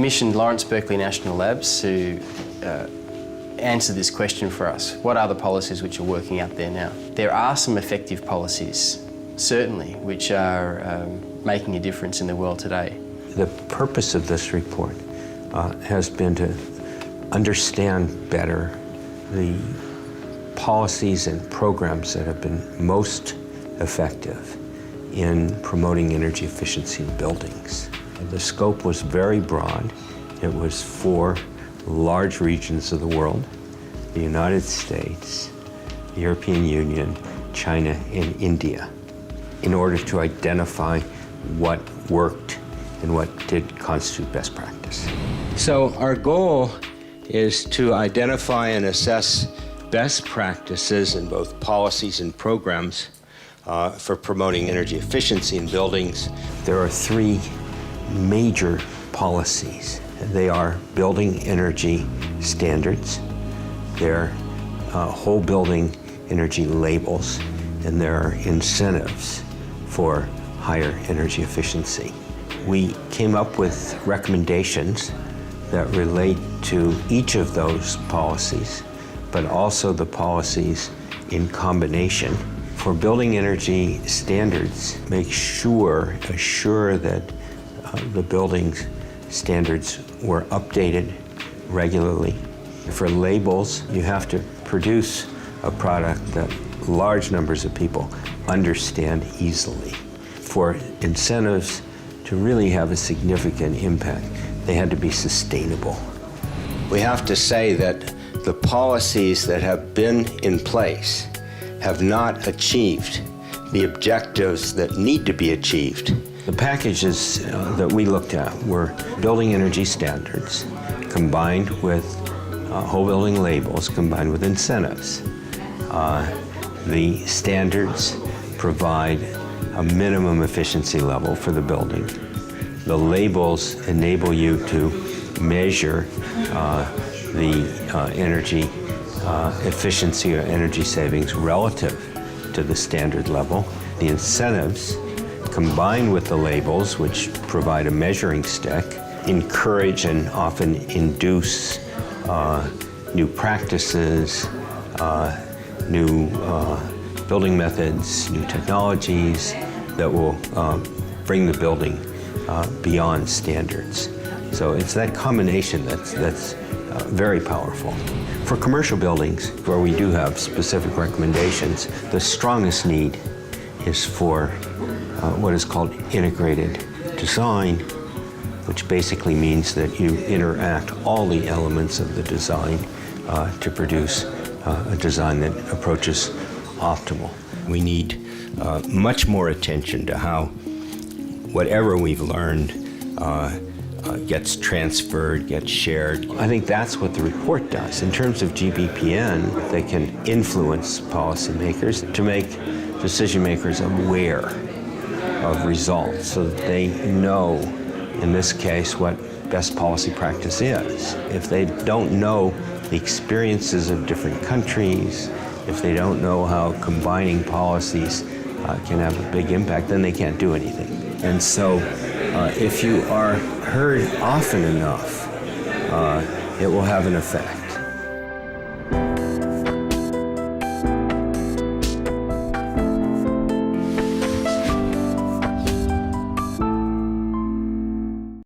commissioned Lawrence Berkeley National Labs to answer this question for us. What are the policies which are working out there now? There are some effective policies, certainly, which are making a difference in the world today. The purpose of this report has been to understand better the policies and programs that have been most effective in promoting energy efficiency in buildings. The scope was very broad. It was for large regions of the world: the United States, the European Union, China, and India, in order to identify what worked and what did constitute best practice. So our goal is to identify and assess best practices in both policies and programs for promoting energy efficiency in buildings. There are three major policies. They are building energy standards, they're whole building energy labels, and there are incentives for higher energy efficiency. We came up with recommendations that relate to each of those policies, but also the policies in combination. For building energy standards, assure that the building standards were updated regularly. For labels, you have to produce a product that large numbers of people understand easily. For incentives to really have a significant impact, they had to be sustainable. We have to say that the policies that have been in place have not achieved the objectives that need to be achieved. The packages that we looked at were building energy standards combined with whole building labels combined with incentives. The standards provide a minimum efficiency level for the building. The labels enable you to measure the energy efficiency or energy savings relative to the standard level. The incentives, combined with the labels, which provide a measuring stick, encourage and often induce new practices, new building methods, new technologies that will bring the building beyond standards. So it's that combination that's very powerful. For commercial buildings, where we do have specific recommendations, the strongest need is for what is called integrated design, which basically means that you interact all the elements of the design to produce a design that approaches optimal. We need much more attention to how whatever we've learned gets transferred, gets shared. I think that's what the report does. In terms of GBPN, they can influence policymakers to make decision makers aware of results so that they know, in this case, what best policy practice is. If they don't know the experiences of different countries, if they don't know how combining policies can have a big impact, then they can't do anything. And so if you are heard often enough, it will have an effect.